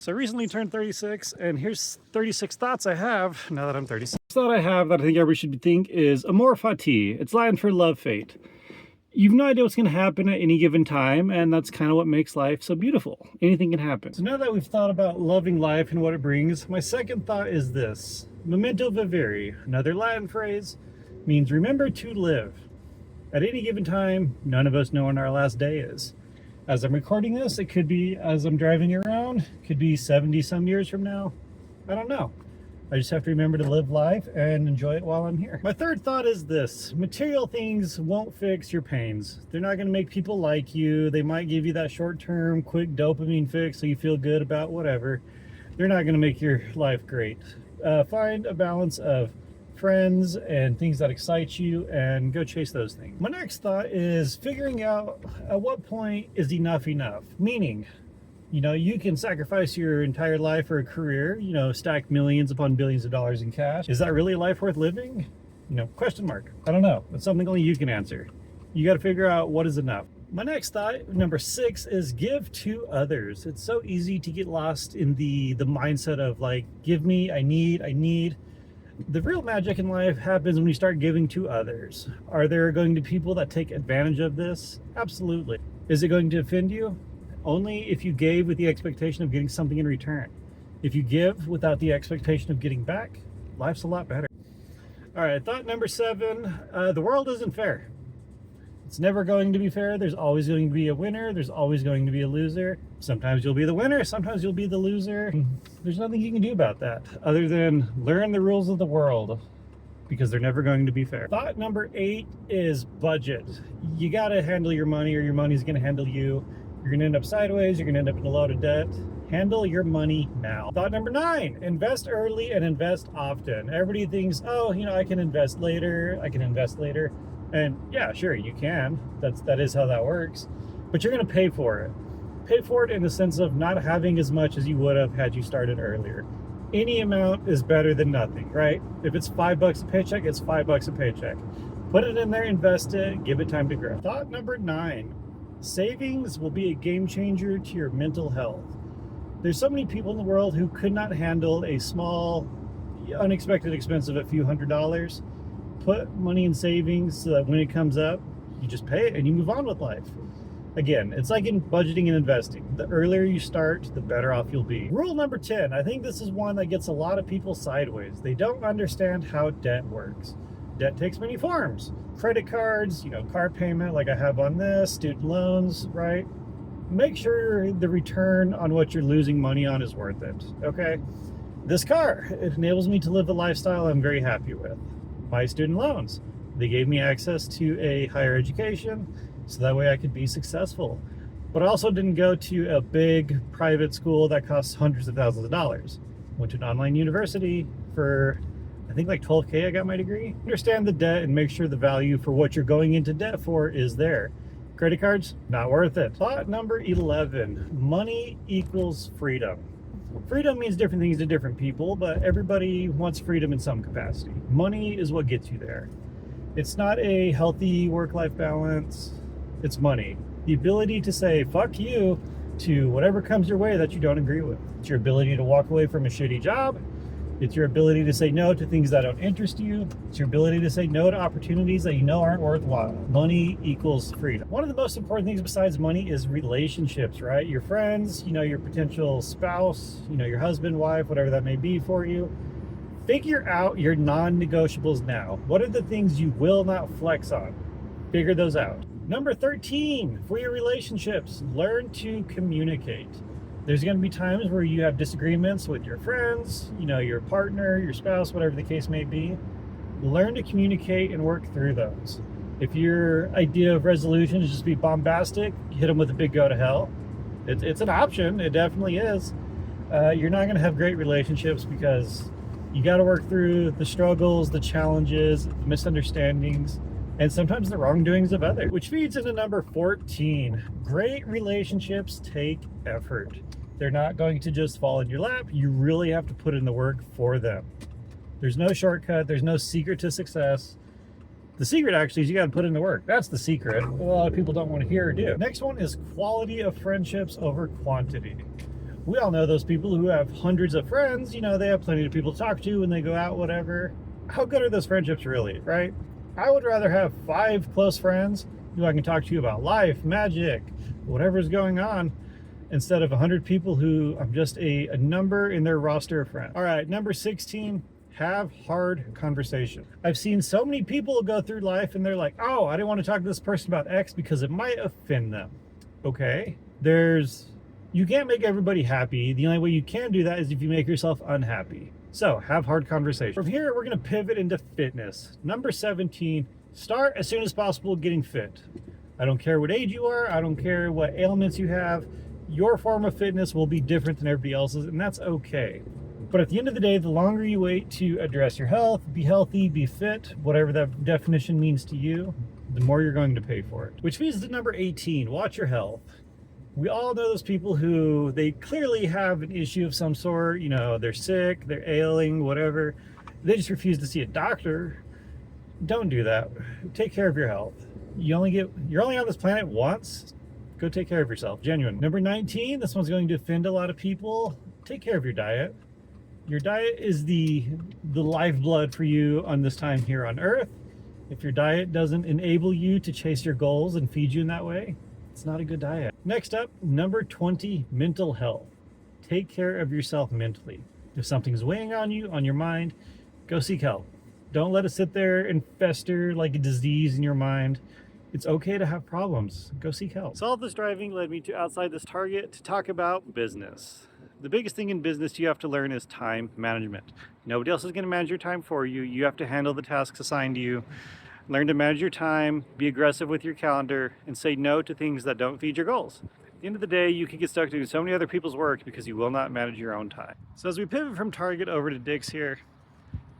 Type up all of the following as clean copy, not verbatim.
So I recently turned 36, and here's 36 thoughts I have now that I'm 36. Thought I have that I think everybody should think is amor fati. It's Latin for love fate. You've no idea what's going to happen at any given time, and that's kind of what makes life so beautiful. Anything can happen. So now that we've thought about loving life and what it brings, my second thought is this. Memento vivere, another Latin phrase, means remember to live. At any given time, none of us know when our last day is. As I'm recording this, it could be as I'm driving around, it could be 70 some years from now. I don't know. I just have to remember to live life and enjoy it while I'm here. My third thought is this. Material things won't fix your pains. They're not going to make people like you. They might give you that short-term, quick dopamine fix so you feel good about whatever. They're not going to make your life great. Find a balance of friends and things that excite you and go chase those things. My next thought is figuring out at what point is enough enough. Meaning, you can sacrifice your entire life for a career, stack millions upon billions of dollars in cash. Is that really a life worth living? Question mark. I don't know. It's something only you can answer. You got to figure out what is enough. My next thought, number 6, is give to others. It's so easy to get lost in the mindset of like, give me, I need. The real magic in life happens when you start giving to others. Are there going to be people that take advantage of this? Absolutely. Is it going to offend you? Only if you gave with the expectation of getting something in return. If you give without the expectation of getting back, life's a lot better. All right, thought number 7, the world isn't fair. It's never going to be fair. There's always going to be a winner. There's always going to be a loser. Sometimes you'll be the winner. Sometimes you'll be the loser. There's nothing you can do about that other than learn the rules of the world because they're never going to be fair. Thought number 8 is budget. You got to handle your money or your money's going to handle you. You're going to end up sideways. You're going to end up in a load of debt. Handle your money now. Thought number 9, invest early and invest often. Everybody thinks, oh, I can invest later. And yeah, sure, you can. That is how that works. But you're going to pay for it. Pay for it in the sense of not having as much as you would have had you started earlier. Any amount is better than nothing, right? If it's $5 a paycheck, it's $5 a paycheck. Put it in there, invest it, give it time to grow. Thought number 9, savings will be a game changer to your mental health. There's so many people in the world who could not handle a small, unexpected expense of a few $100s. Put money in savings so that when it comes up, you just pay it and you move on with life. Again, it's like in budgeting and investing. The earlier you start, the better off you'll be. Rule number 10, I think this is one that gets a lot of people sideways. They don't understand how debt works. Debt takes many forms. Credit cards, car payment like I have on this, student loans, right? Make sure the return on what you're losing money on is worth it, okay? This car, it enables me to live a lifestyle I'm very happy with. My student loans, they gave me access to a higher education so that way I could be successful. But I also didn't go to a big private school that costs hundreds of thousands of dollars. Went to an online university for, I think like $12K I got my degree. Understand the debt and make sure the value for what you're going into debt for is there. Credit cards, not worth it. Thought number 11, money equals freedom. Freedom means different things to different people, but everybody wants freedom in some capacity. Money is what gets you there. It's not a healthy work-life balance, it's money. The ability to say, fuck you, to whatever comes your way that you don't agree with. It's your ability to walk away from a shitty job. It's your ability to say no to things that don't interest you. It's your ability to say no to opportunities that aren't worthwhile. Money equals freedom. One of the most important things besides money is relationships, right? Your friends, your potential spouse, your husband, wife, whatever that may be for you. Figure out your non-negotiables now. What are the things you will not flex on? Figure those out. Number 13, for your relationships, learn to communicate. There's going to be times where you have disagreements with your friends, your partner, your spouse, whatever the case may be. Learn to communicate and work through those. If your idea of resolution is just be bombastic, hit them with a big go to hell. It's an option. It definitely is. You're not going to have great relationships because you got to work through the struggles, the challenges, the misunderstandings, and sometimes the wrongdoings of others. Which feeds into number 14. Great relationships take effort. They're not going to just fall in your lap. You really have to put in the work for them. There's no shortcut. There's no secret to success. The secret actually is you got to put in the work. That's the secret. A lot of people don't want to hear or do. Next one is quality of friendships over quantity. We all know those people who have hundreds of friends. You know, they have plenty of people to talk to when they go out, whatever. How good are those friendships really, right? I would rather have 5 close friends who I can talk to about life, magic, whatever's going on, instead of 100 people who I'm just a number in their roster of friends. All right, number 16, have hard conversation. I've seen so many people go through life and they're like, oh, I didn't want to talk to this person about X because it might offend them. Okay, you can't make everybody happy. The only way you can do that is if you make yourself unhappy. So have hard conversation. From here, we're going to pivot into fitness. Number 17, start as soon as possible getting fit. I don't care what age you are. I don't care what ailments you have. Your form of fitness will be different than everybody else's, and that's okay. But at the end of the day, the longer you wait to address your health, be healthy, be fit, whatever that definition means to you, the more you're going to pay for it. Which leads to number 18, watch your health. We all know those people who they clearly have an issue of some sort. You know, they're sick, they're ailing, whatever. They just refuse to see a doctor. Don't do that. Take care of your health. You're only on this planet once. Go take care of yourself, genuine. Number 19, this one's going to offend a lot of people. Take care of your diet. Your diet is the lifeblood for you on this time here on Earth. If your diet doesn't enable you to chase your goals and feed you in that way, it's not a good diet. Next up, number 20, mental health. Take care of yourself mentally. If something's weighing on you, on your mind, go seek help. Don't let it sit there and fester like a disease in your mind. It's okay to have problems. Go seek help. So all this driving led me to outside this Target to talk about business. The biggest thing in business you have to learn is time management. Nobody else is going to manage your time for you. You have to handle the tasks assigned to you. Learn to manage your time, be aggressive with your calendar, and say no to things that don't feed your goals. At the end of the day, you can get stuck doing so many other people's work because you will not manage your own time. So as we pivot from Target over to Dick's here,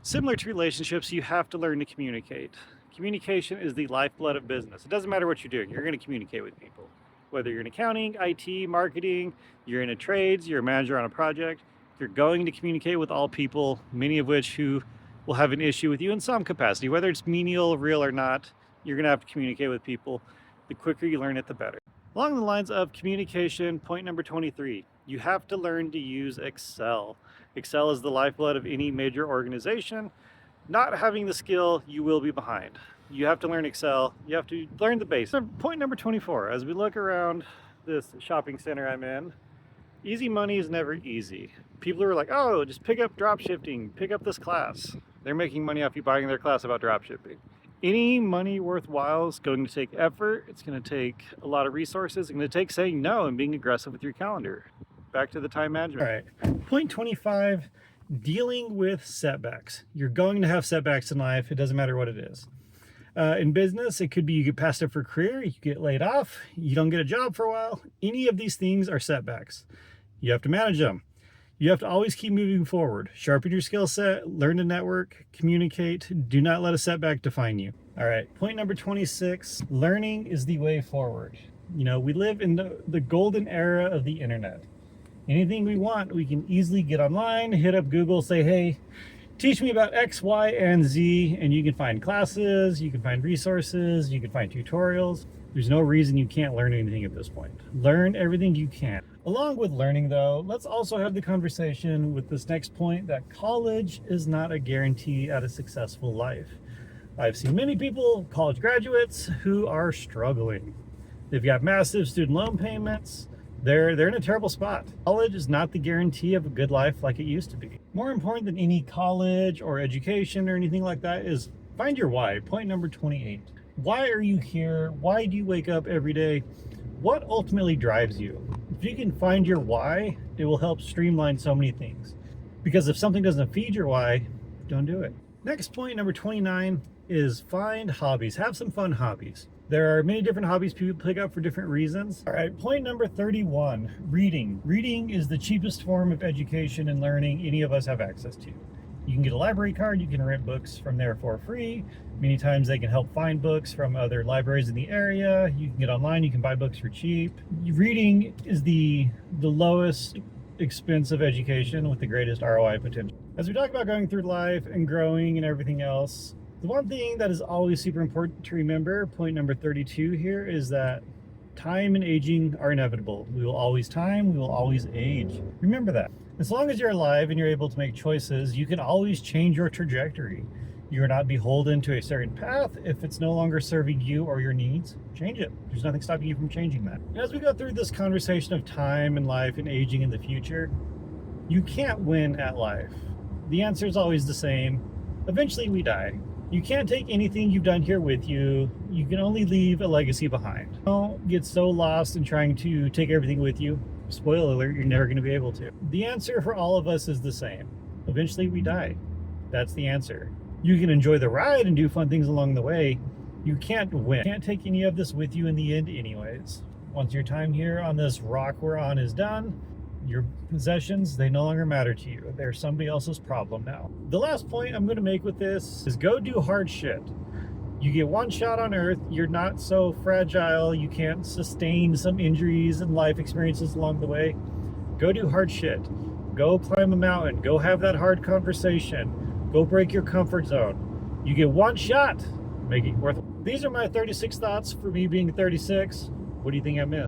similar to relationships, you have to learn to communicate. Communication is the lifeblood of business. It doesn't matter what you're doing, you're going to communicate with people. Whether you're in accounting, IT, marketing, you're in a trades, you're a manager on a project, you're going to communicate with all people, many of which who will have an issue with you in some capacity. Whether it's menial, real or not, you're going to have to communicate with people. The quicker you learn it, the better. Along the lines of communication, point number 23, you have to learn to use Excel. Excel is the lifeblood of any major organization. Not having the skill, you will be behind. You have to learn Excel. You have to learn the basics. Point number 24, as we look around this shopping center I'm in, easy money is never easy. People are like, oh, just pick up drop shipping, pick up this class. They're making money off you buying their class about drop shipping. Any money worthwhile is going to take effort. It's going to take a lot of resources. It's going to take saying no and being aggressive with your calendar. Back to the time management. All right. Point 25, dealing with setbacks. You're going to have setbacks in life. It doesn't matter what it is. In business, it could be you get passed up for a career, you get laid off, you don't get a job for a while. Any of these things are setbacks. You have to manage them. You have to always keep moving forward. Sharpen your skill set, learn to network, communicate. Do not let a setback define you. All right, point number 26, learning is the way forward. You know, we live in the golden era of the internet. Anything we want, we can easily get online, hit up Google, say, hey, teach me about X, Y, and Z, and you can find classes, you can find resources, you can find tutorials. There's no reason you can't learn anything at this point. Learn everything you can. Along with learning though, let's also have the conversation with this next point that college is not a guarantee at a successful life. I've seen many people, college graduates, who are struggling. They've got massive student loan payments. They're in a terrible spot. College is not the guarantee of a good life like it used to be. More important than any college or education or anything like that is find your why. Point number 28. Why are you here? Why do you wake up every day? What ultimately drives you? If you can find your why, it will help streamline so many things. Because if something doesn't feed your why, don't do it. Next point, number 29, is find hobbies. Have some fun hobbies. There are many different hobbies people pick up for different reasons. All right, point number 31, reading. Reading is the cheapest form of education and learning any of us have access to. You can get a library card, you can rent books from there for free. Many times they can help find books from other libraries in the area. You can get online, you can buy books for cheap. Reading is the lowest expense of education with the greatest ROI potential. As we talk about going through life and growing and everything else, the one thing that is always super important to remember, point number 32 here, is that Time and aging are inevitable. We will always time, we will always age. Remember that. As long as you're alive and you're able to make choices, you can always change your trajectory. You're not beholden to a certain path. If it's no longer serving you or your needs, change it. There's nothing stopping you from changing that. As we go through this conversation of time and life and aging in the future, you can't win at life. The answer is always the same. Eventually we die. You can't take anything you've done here with you. You can only leave a legacy behind. Don't get so lost in trying to take everything with you. Spoiler alert, you're never going to be able to. The answer for all of us is the same. Eventually we die. That's the answer. You can enjoy the ride and do fun things along the way. You can't win. You can't take any of this with you in the end anyways. Once your time here on this rock we're on is done, your possessions, they no longer matter to you. They're somebody else's problem now. The last point I'm going to make with this is go do hard shit. You get one shot on Earth, you're not so fragile, you can't sustain some injuries and life experiences along the way. Go do hard shit. Go climb a mountain. Go have that hard conversation. Go break your comfort zone. You get one shot. Make it worth it. These are my 36 thoughts for me being 36. What do you think I missed?